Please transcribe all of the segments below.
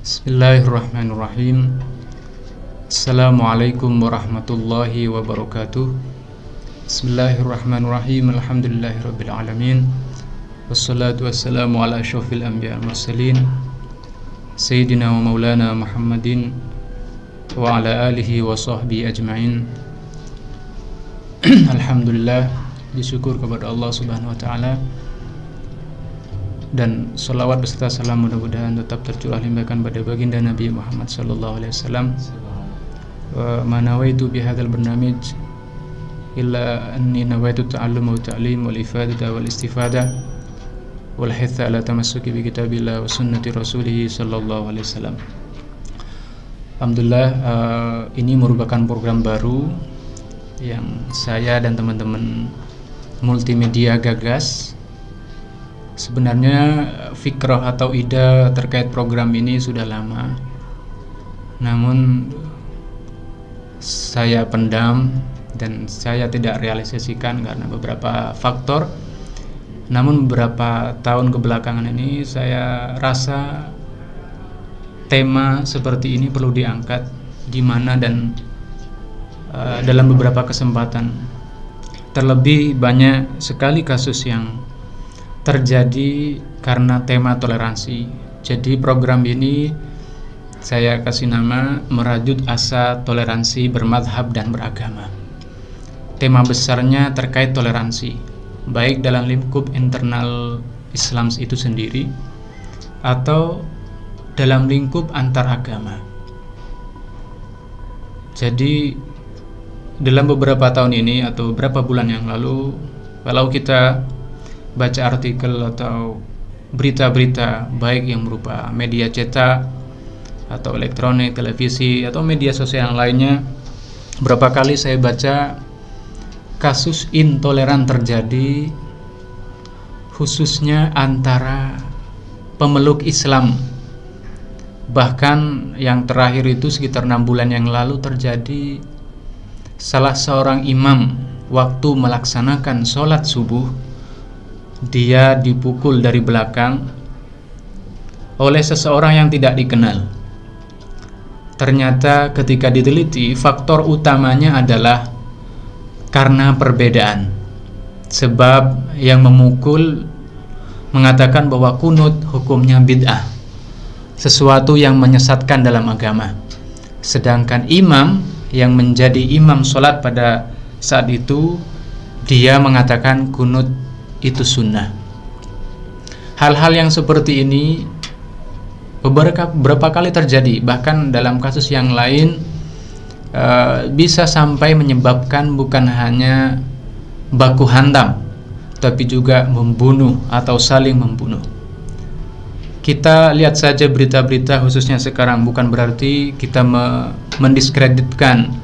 Bismillahirrahmanirrahim. Assalamualaikum warahmatullahi wabarakatuh. Bismillahirrahmanirrahim. Alhamdulillahirabbil alamin. Wassalatu wassalamu ala asyrofil anbiya wal mursalin Sayyidina wa maulana Muhammadin wa ala alihi wa sahbihi ajma'in. Alhamdulillah, disyukur kepada Allah Subhanahu wa taala, dan salawat beserta salam mudah-mudahan tetap tercurah limpahkan pada baginda Nabi Muhammad sallallahu alaihi wasallam. Wa ma nawaitu bi hadzal barnamij illa anni nawaitu ta'allum wa ta'lim wal ifadata wal istifadah wal hitha ala tamassuki bi kitabillah wa sunnati rasulih sallallahu alaihi wasallam. Alhamdulillah, ini merupakan program baru yang saya dan teman-teman multimedia gagas. Sebenarnya fikrah atau ide terkait program ini sudah lama, namun saya pendam dan saya tidak realisasikan karena beberapa faktor. Namun beberapa tahun kebelakangan ini saya rasa tema seperti ini perlu diangkat di mana dan dalam beberapa kesempatan. Terlebih banyak sekali kasus yang terjadi karena tema toleransi. Jadi program ini saya kasih nama Merajut Asa Toleransi Bermadhab dan Beragama. Tema besarnya terkait toleransi, baik dalam lingkup internal Islam itu sendiri atau dalam lingkup antar agama. Jadi dalam beberapa tahun ini atau beberapa bulan yang lalu, kalau kita baca artikel atau berita-berita baik yang berupa media cetak atau elektronik, televisi atau media sosial yang lainnya, berapa kali saya baca kasus intoleran terjadi khususnya antara pemeluk Islam. Bahkan yang terakhir itu sekitar 6 bulan yang lalu terjadi salah seorang imam waktu melaksanakan sholat subuh, dia dipukul dari belakang oleh seseorang yang tidak dikenal. Ternyata ketika diteliti, faktor utamanya adalah karena perbedaan. Sebab yang memukul mengatakan bahwa kunut hukumnya bid'ah, sesuatu yang menyesatkan dalam agama. Sedangkan imam yang menjadi imam sholat pada saat itu, dia mengatakan kunut itu sunnah. Hal-hal yang seperti ini beberapa kali terjadi. Bahkan dalam kasus yang lain bisa sampai menyebabkan bukan hanya baku hantam, tapi juga membunuh atau saling membunuh. Kita lihat saja berita-berita khususnya sekarang, bukan berarti kita mendiskreditkan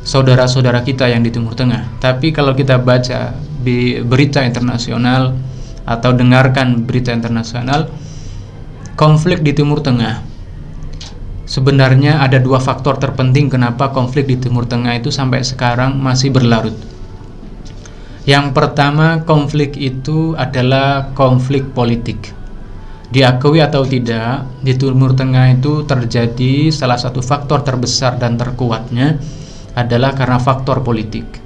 saudara-saudara kita yang di Timur Tengah. Tapi kalau kita baca di berita internasional atau dengarkan berita internasional, konflik di Timur Tengah, sebenarnya ada 2 faktor terpenting kenapa konflik di Timur Tengah itu sampai sekarang masih berlarut. Yang pertama, konflik itu adalah konflik politik. Diakui atau tidak, di Timur Tengah itu terjadi salah satu faktor terbesar dan terkuatnya adalah karena faktor politik.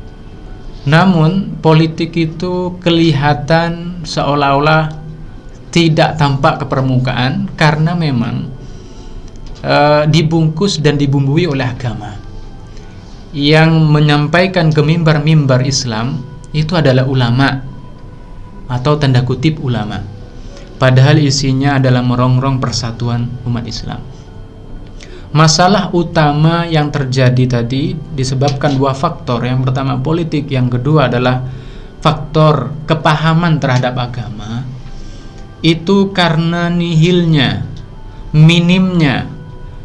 Namun politik itu kelihatan seolah-olah tidak tampak ke permukaan karena memang dibungkus dan dibumbui oleh agama. Yang menyampaikan ke mimbar-mimbar Islam itu adalah ulama atau tanda kutip ulama, padahal isinya adalah merongrong persatuan umat Islam. Masalah utama yang terjadi tadi disebabkan 2 faktor. Yang pertama politik, yang kedua adalah faktor kepahaman terhadap agama. Itu karena nihilnya, minimnya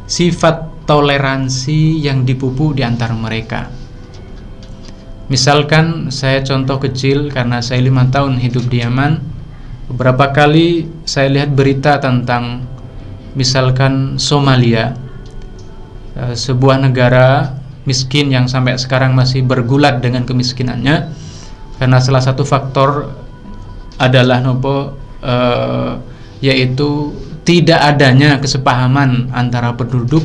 sifat toleransi yang dipupuk di antara mereka. Misalkan saya contoh kecil, karena saya 5 tahun hidup di Yaman, beberapa kali saya lihat berita tentang misalkan Somalia, sebuah negara miskin yang sampai sekarang masih bergulat dengan kemiskinannya karena salah satu faktor adalah yaitu tidak adanya kesepahaman antara penduduk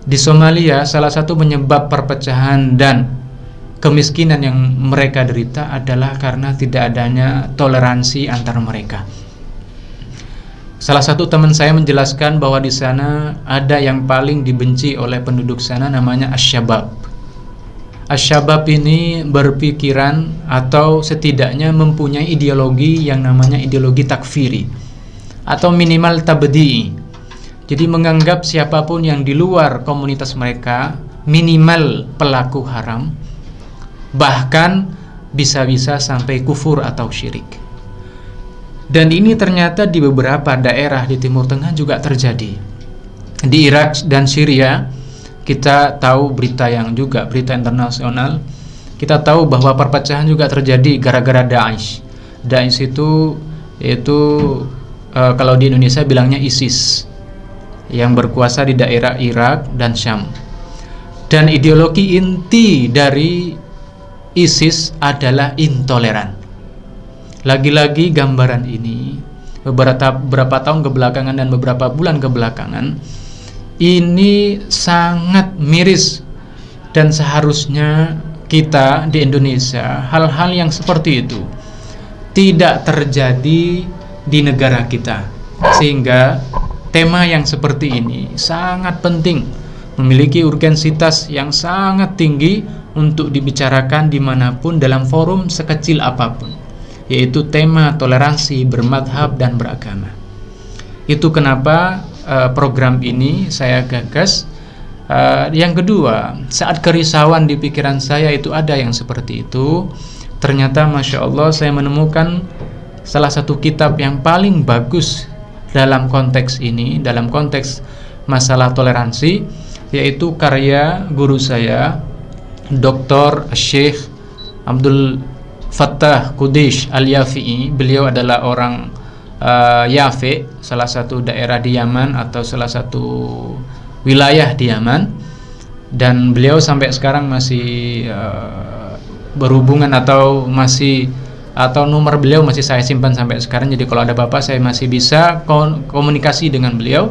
di Somalia. Salah satu penyebab perpecahan dan kemiskinan yang mereka derita adalah karena tidak adanya toleransi antara mereka. Salah satu teman saya menjelaskan bahwa di sana ada yang paling dibenci oleh penduduk sana, namanya Asy-Syabab. Asy-Syabab ini berpikiran atau setidaknya mempunyai ideologi yang namanya ideologi takfiri atau minimal tabdi'i. Jadi menganggap siapapun yang di luar komunitas mereka minimal pelaku haram, bahkan bisa-bisa sampai kufur atau syirik. Dan ini ternyata di beberapa daerah di Timur Tengah juga terjadi. Di Irak dan Syria kita tahu berita internasional. Kita tahu bahwa perpecahan juga terjadi gara-gara Daesh. Daesh itu kalau di Indonesia bilangnya ISIS, yang berkuasa di daerah Irak dan Syam. Dan ideologi inti dari ISIS adalah intoleran. Lagi-lagi gambaran ini beberapa tahun kebelakangan dan beberapa bulan kebelakangan ini sangat miris, dan seharusnya kita di Indonesia hal-hal yang seperti itu tidak terjadi di negara kita, sehingga tema yang seperti ini sangat penting, memiliki urgensitas yang sangat tinggi untuk dibicarakan dimanapun dalam forum sekecil apapun, yaitu tema toleransi bermadhab dan beragama. Itu kenapa program ini saya gagas. Yang kedua, saat kerisauan di pikiran saya itu ada yang seperti itu, ternyata Masya Allah saya menemukan salah satu kitab yang paling bagus dalam konteks ini, dalam konteks masalah toleransi, yaitu karya guru saya, Dr. Syekh Abdul Fattah Qudaish Al-Yafi'i. Beliau adalah orang Yafi, salah satu daerah di Yaman atau salah satu wilayah di Yaman, dan beliau sampai sekarang masih berhubungan atau nomor beliau masih saya simpan sampai sekarang. Jadi kalau ada apa-apa saya masih bisa komunikasi dengan beliau.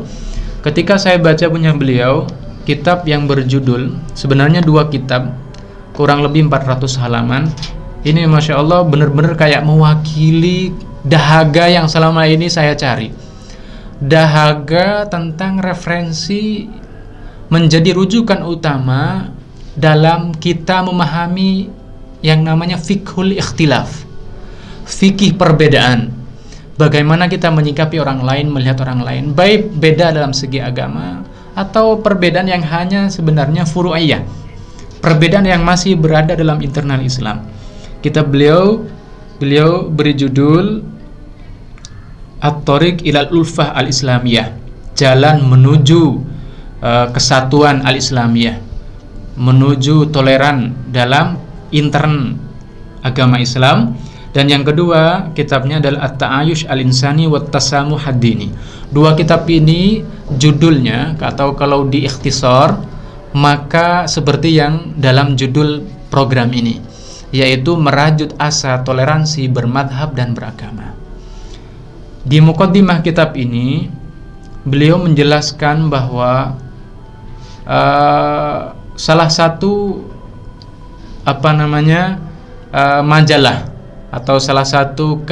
Ketika saya baca punya beliau, kitab yang berjudul, sebenarnya dua kitab, kurang lebih 400 halaman. Ini Masya Allah benar-benar kayak mewakili dahaga yang selama ini saya cari. Dahaga tentang referensi menjadi rujukan utama dalam kita memahami yang namanya fiqhul ikhtilaf, fikih perbedaan. Bagaimana kita menyikapi orang lain, melihat orang lain, baik beda dalam segi agama atau perbedaan yang hanya sebenarnya furu'iyah, perbedaan yang masih berada dalam internal Islam. Kitab beliau beri judul At-Thariq ilal Ulfah Al-Islamiyah, jalan menuju kesatuan Al-Islamiyah, menuju toleran dalam intern agama Islam. Dan yang kedua kitabnya adalah At-Ta'ayush Al-Insani wa Tasamuh Ad-Dini. Dua kitab ini judulnya, atau kalau diikhtisar maka seperti yang dalam judul program ini, yaitu merajut asa toleransi bermadhab dan beragama. Di muqaddimah kitab ini beliau menjelaskan bahwa salah satu majalah atau salah satu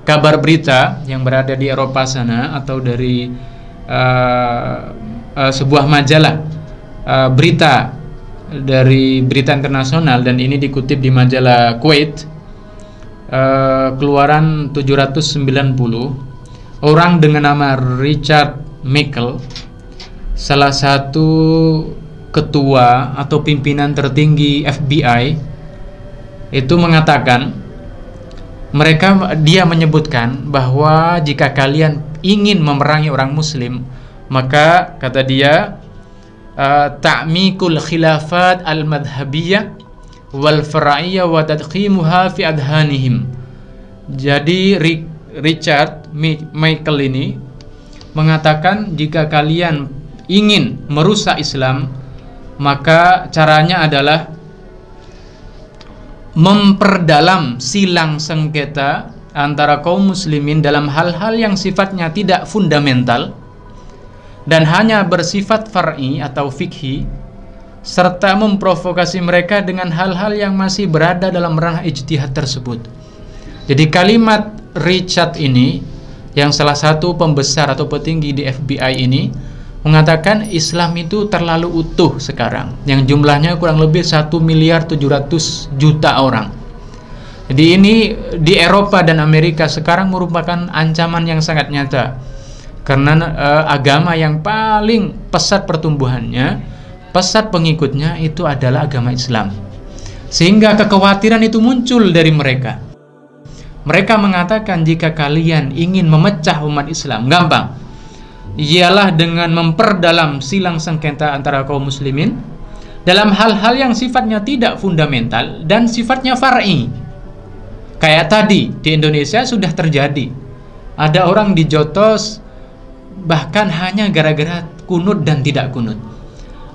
kabar berita yang berada di Eropa sana, atau dari sebuah majalah berita dari berita internasional, dan ini dikutip di majalah Kuwait, keluaran 790, orang dengan nama Richard Michael, salah satu ketua atau pimpinan tertinggi FBI, itu mengatakan, dia menyebutkan bahwa jika kalian ingin memerangi orang muslim, maka kata dia, ta'mikul khilafat al-madhabiyah wal fara'iyah wa tadqimuha fi adhanihim. Jadi Richard Michael ini mengatakan, jika kalian ingin merusak Islam, maka caranya adalah memperdalam silang sengketa antara kaum muslimin dalam hal-hal yang sifatnya tidak fundamental dan hanya bersifat far'i atau fikhi, serta memprovokasi mereka dengan hal-hal yang masih berada dalam ranah ijtihad tersebut. Jadi kalimat Richard ini, yang salah satu pembesar atau petinggi di FBI ini, mengatakan Islam itu terlalu utuh sekarang, yang jumlahnya kurang lebih 1.700.000.000 orang. Jadi ini di Eropa dan Amerika sekarang merupakan ancaman yang sangat nyata, karena agama yang paling pesat pertumbuhannya, pesat pengikutnya itu adalah agama Islam. Sehingga kekhawatiran itu muncul dari mereka. Mereka mengatakan jika kalian ingin memecah umat Islam, gampang, ialah dengan memperdalam silang sengketa antara kaum muslimin dalam hal-hal yang sifatnya tidak fundamental dan sifatnya far'i. Kayak tadi di Indonesia sudah terjadi, ada orang dijotos bahkan hanya gara-gara kunut dan tidak kunut.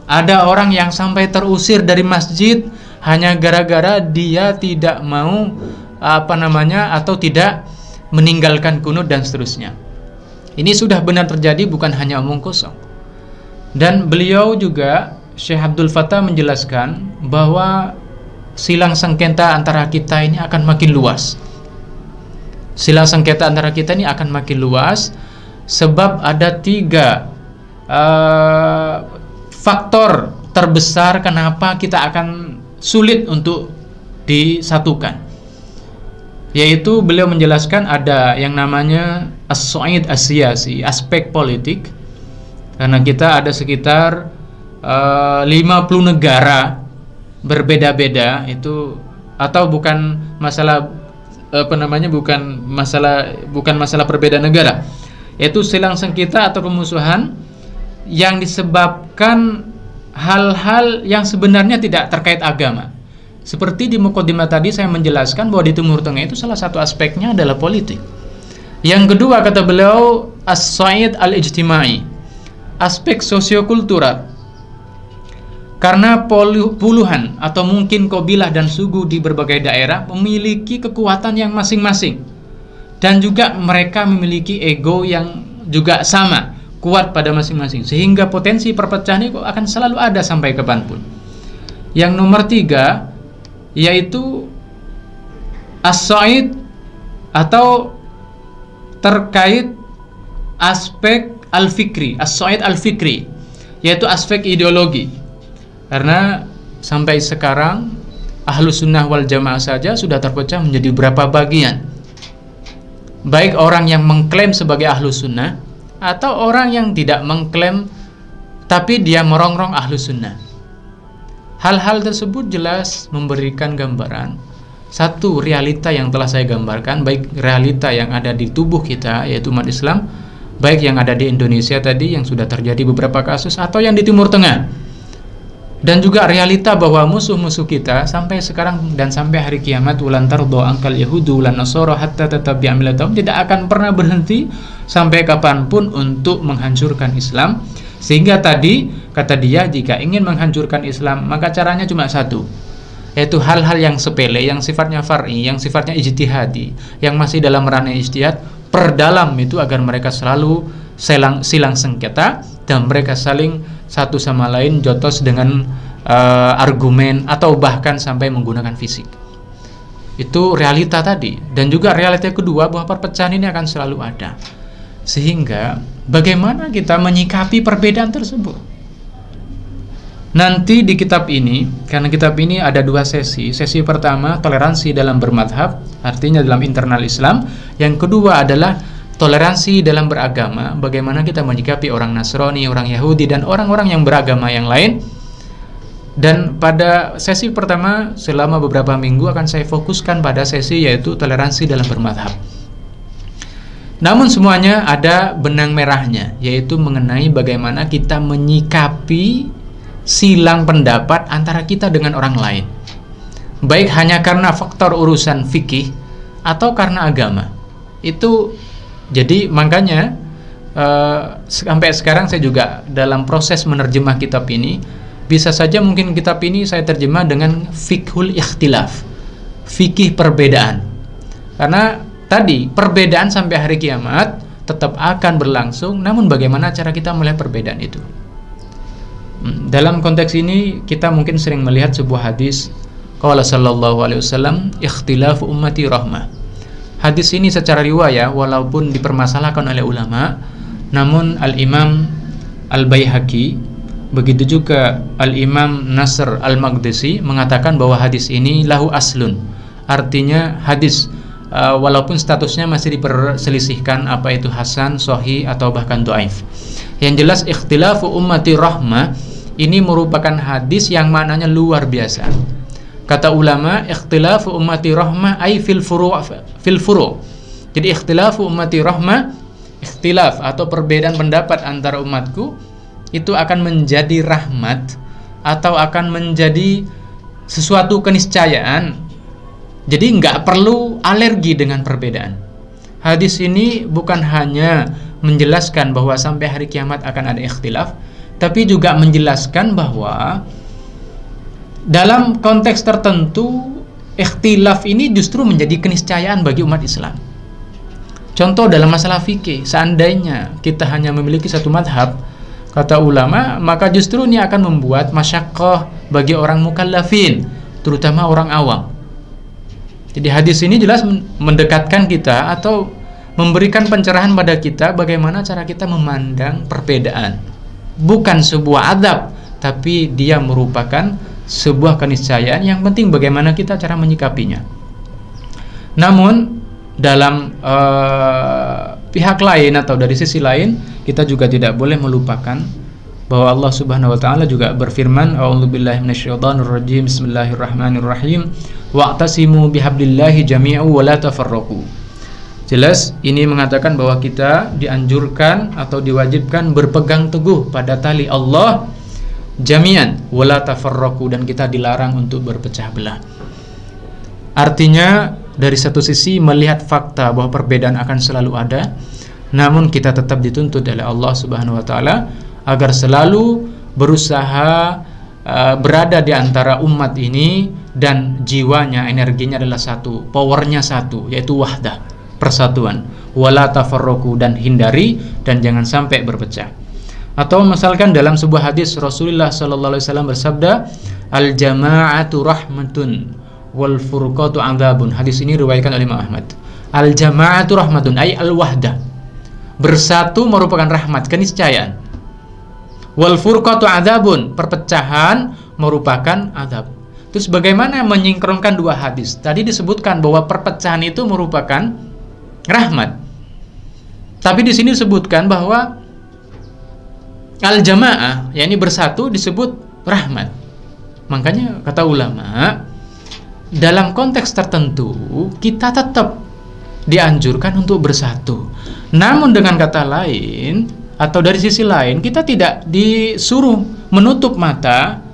Ada orang yang sampai terusir dari masjid hanya gara-gara dia tidak mau atau tidak meninggalkan kunut dan seterusnya. Ini sudah benar terjadi, bukan hanya omong kosong. Dan beliau juga, Syekh Abdul Fattah, menjelaskan bahwa silang sengketa antara kita ini akan makin luas. Silang sengketa antara kita ini akan makin luas sebab ada 3 faktor terbesar kenapa kita akan sulit untuk disatukan. Yaitu beliau menjelaskan ada yang namanya as-su'id as-siyasi, aspek politik. Karena kita ada sekitar 50 negara berbeda-beda itu, atau bukan masalah bukan masalah perbedaan negara, yaitu silang sengketa atau permusuhan yang disebabkan hal-hal yang sebenarnya tidak terkait agama. Seperti di mukadimah tadi saya menjelaskan bahwa di Timur Tengah itu salah satu aspeknya adalah politik. Yang kedua, kata beliau, as-sa'id al-ijtimai, aspek sosiokultural. Karena puluhan atau mungkin kabilah dan suku di berbagai daerah memiliki kekuatan yang masing-masing, dan juga mereka memiliki ego yang juga sama, kuat pada masing-masing, sehingga potensi perpecahan itu akan selalu ada sampai kapanpun. Yang nomor 3 yaitu as-sa'id atau terkait aspek al-fikri, as-sa'id al-fikri, yaitu aspek ideologi. Karena sampai sekarang Ahlus Sunnah wal Jamaah saja sudah terpecah menjadi beberapa bagian, baik orang yang mengklaim sebagai Ahlus Sunnah atau orang yang tidak mengklaim tapi dia merongrong Ahlus Sunnah. Hal-hal tersebut jelas memberikan gambaran satu realita yang telah saya gambarkan, baik realita yang ada di tubuh kita yaitu umat Islam, baik yang ada di Indonesia tadi yang sudah terjadi beberapa kasus, atau yang di Timur Tengah. Dan juga realita bahwa musuh-musuh kita sampai sekarang dan sampai hari kiamat, ulan tardo angkal yahudu ulan nasoro hatta tatabi'a millatahum, tidak akan pernah berhenti sampai kapanpun untuk menghancurkan Islam. Sehingga tadi kata dia, jika ingin menghancurkan Islam maka caranya cuma satu, yaitu hal-hal yang sepele, yang sifatnya far'i, yang sifatnya ijtihadi, yang masih dalam ranah ijtihad, perdalam itu agar mereka selalu silang sengketa dan mereka saling satu sama lain jotos dengan argumen atau bahkan sampai menggunakan fisik. Itu realita tadi. Dan juga realita kedua bahwa perpecahan ini akan selalu ada. Sehingga bagaimana kita menyikapi perbedaan tersebut? Nanti di kitab ini, karena kitab ini ada 2 sesi. Sesi pertama toleransi dalam bermadhab, artinya dalam internal Islam. Yang kedua adalah toleransi dalam beragama, bagaimana kita menyikapi orang Nasrani, orang Yahudi, dan orang-orang yang beragama yang lain. Dan pada sesi pertama selama beberapa minggu akan saya fokuskan pada sesi yaitu toleransi dalam bermadhab. Namun semuanya ada benang merahnya, yaitu mengenai bagaimana kita menyikapi silang pendapat antara kita dengan orang lain, baik hanya karena faktor urusan fikih atau karena agama. Itu jadi makanya sampai sekarang saya juga dalam proses menerjemah kitab ini, bisa saja mungkin kitab ini saya terjemah dengan fikhul ikhtilaf, fikih perbedaan. Karena tadi perbedaan sampai hari kiamat tetap akan berlangsung, namun bagaimana cara kita melihat perbedaan itu? Dalam konteks ini kita mungkin sering melihat sebuah hadis, qala sallallahu alaihi wasallam, ikhtilafu ummati rahmah. Hadis ini secara riwayat walaupun dipermasalahkan oleh ulama, namun Al-Imam Al-Baihaqi, begitu juga Al-Imam Nasr Al-Maqdisi mengatakan bahwa hadis ini lahu aslun. Artinya hadis walaupun statusnya masih diperselisihkan apa itu hasan, sahih atau bahkan dhaif. Yang jelas ikhtilafu ummati rahmah ini merupakan hadis yang maknanya luar biasa. Kata ulama, ikhtilafu ummati rahmah ay fil furu'. Jadi ikhtilafu ummati rahmah, ikhtilaf atau perbedaan pendapat antara umatku itu akan menjadi rahmat atau akan menjadi sesuatu keniscayaan. Jadi nggak perlu alergi dengan perbedaan. Hadis ini bukan hanya menjelaskan bahwa sampai hari kiamat akan ada ikhtilaf, tapi juga menjelaskan bahwa dalam konteks tertentu ikhtilaf ini justru menjadi keniscayaan bagi umat Islam. Contoh dalam masalah fikih, seandainya kita hanya memiliki satu madhab, kata ulama, maka justru ini akan membuat masyaqqah bagi orang mukallafin, terutama orang awam. Jadi hadis ini jelas mendekatkan kita atau memberikan pencerahan pada kita bagaimana cara kita memandang perbedaan. Bukan sebuah adab, tapi dia merupakan sebuah keniscayaan. Yang penting bagaimana kita cara menyikapinya. Namun dalam pihak lain atau dari sisi lain, kita juga tidak boleh melupakan bahwa Allah Subhanahu wa taala juga berfirman, a'udzubillahi minasyaitonirrajim, bismillahirrahmanirrahim, wa'tasimu bihablillahi jami'an wa la tafarraqu. Jelas ini mengatakan bahwa kita dianjurkan atau diwajibkan berpegang teguh pada tali Allah jami'an wa la tafarraqu, dan kita dilarang untuk berpecah belah. Artinya dari satu sisi melihat fakta bahwa perbedaan akan selalu ada, namun kita tetap dituntut oleh Allah Subhanahu wa taala agar selalu berusaha berada di antara umat ini dan jiwanya, energinya adalah satu, powernya satu, yaitu wahdah, persatuan. Wala tafarraqu, dan hindari dan jangan sampai berpecah. Atau misalkan dalam sebuah hadis Rasulullah sallallahu alaihi wasallam bersabda, al jama'atu rahmatun wal furqatu 'adzabun. Hadis ini diriwayatkan oleh Imam Ahmad. Al jama'atu rahmatun ay al wahdah. Bersatu merupakan rahmat, keniscayaan. Wal furqatu 'adzabun, perpecahan merupakan azab. Terus bagaimana menyingkronkan dua hadis? Tadi disebutkan bahwa perpecahan itu merupakan rahmat. Tapi di sini disebutkan bahwa al-jamaah, yakni bersatu, disebut rahmat. Makanya kata ulama, dalam konteks tertentu kita tetap dianjurkan untuk bersatu. Namun dengan kata lain atau dari sisi lain, kita tidak disuruh menutup mata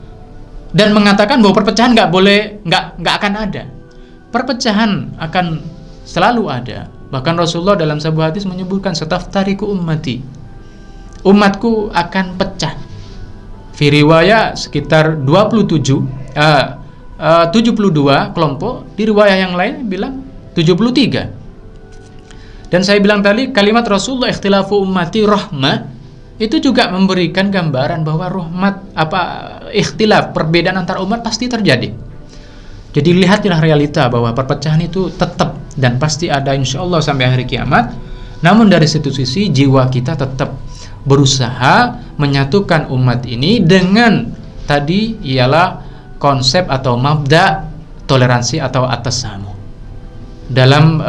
dan mengatakan bahwa perpecahan nggak akan ada. Perpecahan akan selalu ada. Bahkan Rasulullah dalam sebuah hadis menyebutkan, sataftariqu ummati, umatku akan pecah. Fi riwayat sekitar 72 kelompok, di riwayat yang lain bilang 73. Dan saya bilang tadi kalimat Rasulullah ikhtilafu ummati rahmah itu juga memberikan gambaran bahwa rahmat ikhtilaf, perbedaan antar umat pasti terjadi. Jadi lihatlah realita bahwa perpecahan itu tetap dan pasti ada insyaallah sampai hari kiamat. Namun dari satu sisi jiwa kita tetap berusaha menyatukan umat ini dengan tadi ialah konsep atau mabda toleransi atau at-tasamuh. Dalam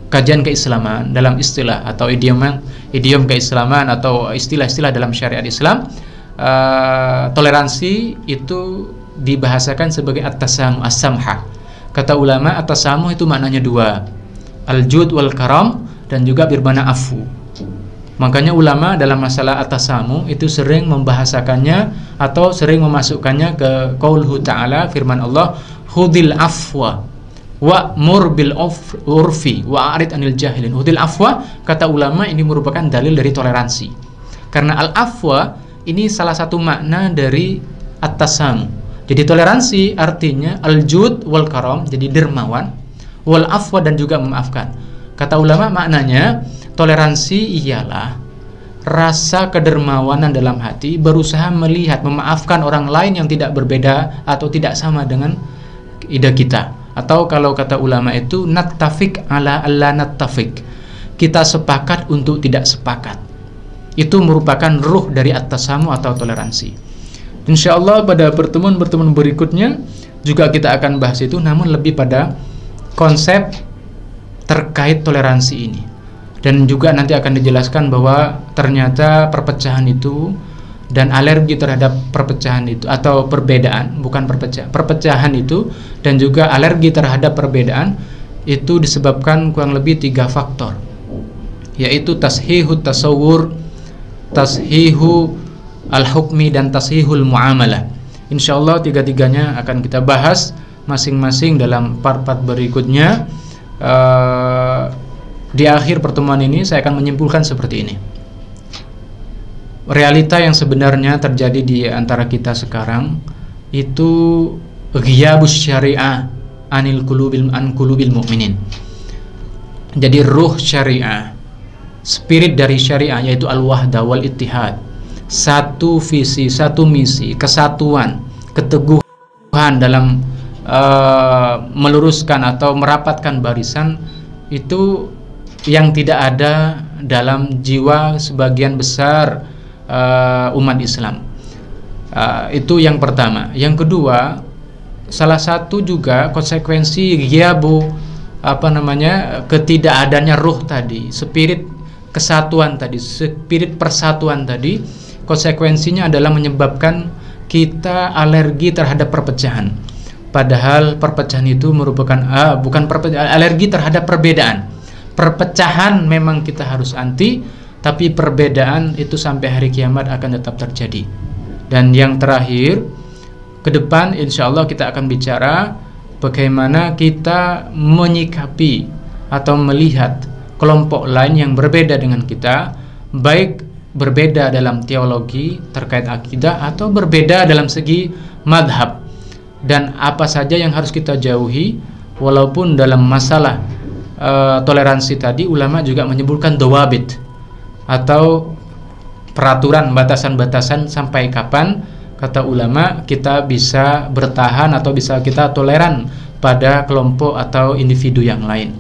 kajian keislaman, dalam istilah atau idiom keislaman atau istilah-istilah dalam syariat Islam, toleransi itu dibahasakan sebagai at-tasamuh, as-samha. Kata ulama, at-tasamuh itu maknanya dua, al-jud wal karam, dan juga bermakna afu. Makanya ulama dalam masalah at-tasamuh itu sering membahasakannya atau sering memasukkannya ke qauluhu ta'ala, firman Allah, khudil afwa wa'mur bil urfi wa'arid anil jahilin. Khudil afwa, kata ulama, ini merupakan dalil dari toleransi. Karena al-afwa ini salah satu makna dari at-tasamuh. Jadi toleransi artinya al-jud wal karam, jadi dermawan. wal afwa, dan juga memaafkan. Kata ulama maknanya toleransi ialah rasa kedermawanan dalam hati, berusaha melihat, memaafkan orang lain yang tidak berbeda atau tidak sama dengan ide kita. Atau kalau kata ulama itu nattafik ala alla nattafik, kita sepakat untuk tidak sepakat. Itu merupakan ruh dari at-tasamu atau toleransi. Insyaallah pada pertemuan-pertemuan berikutnya juga kita akan bahas itu, namun lebih pada konsep terkait toleransi ini. Dan juga nanti akan dijelaskan bahwa ternyata perpecahan itu dan alergi terhadap perpecahan itu atau perbedaan, bukan perpecahan itu dan juga alergi terhadap perbedaan itu disebabkan kurang lebih 3 faktor, yaitu tashihut tasawur, tashihu al-hukmi, dan tashihul muamalah. Insyaallah 3-tiganya akan kita bahas masing-masing dalam part-part berikutnya. Di akhir pertemuan ini saya akan menyimpulkan seperti ini. Realita yang sebenarnya terjadi di antara kita sekarang itu ghiyabus syariah anil qulubil mu'minin. Jadi ruh syariah, spirit dari syariah, yaitu al-wahda wal ittihad, satu visi, satu misi, kesatuan, keteguhan dalam meluruskan atau merapatkan barisan, itu yang tidak ada dalam jiwa sebagian besar umat Islam. Itu yang pertama. Yang kedua, salah satu juga konsekuensi ghiyabu ketidakadanya ruh tadi, spirit kesatuan tadi, spirit persatuan tadi, konsekuensinya adalah menyebabkan kita alergi terhadap perpecahan. Padahal perpecahan itu merupakan bukan alergi terhadap perbedaan. Perpecahan memang kita harus anti, tapi perbedaan itu sampai hari kiamat akan tetap terjadi. Dan yang terakhir, ke depan insya Allah kita akan bicara bagaimana kita menyikapi atau melihat kelompok lain yang berbeda dengan kita, baik berbeda dalam teologi terkait akidah atau berbeda dalam segi madhab, dan apa saja yang harus kita jauhi. Walaupun dalam masalah toleransi tadi ulama juga menyebutkan dawabit atau peraturan, batasan-batasan sampai kapan kata ulama kita bisa bertahan atau bisa kita toleran pada kelompok atau individu yang lain.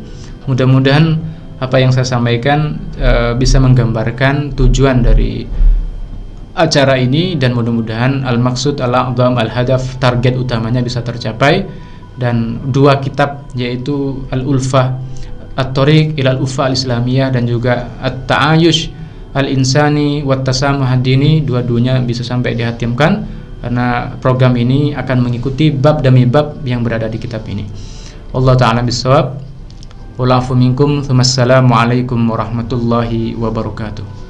Mudah-mudahan apa yang saya sampaikan bisa menggambarkan tujuan dari acara ini, dan mudah-mudahan al-maqsud al-a'zam al-hadaf, target utamanya bisa tercapai. Dan 2 kitab yaitu al-ulfah at-tariq ila al-ulfah al-islamiyah dan juga at-ta'ayush al-insani wa tasamuh ad-dini, dua-duanya bisa sampai dihatimkan karena program ini akan mengikuti bab demi bab yang berada di kitab ini. Allah ta'ala bisawab. Wal afu minkum. Assalamualaikum warahmatullahi wabarakatuh.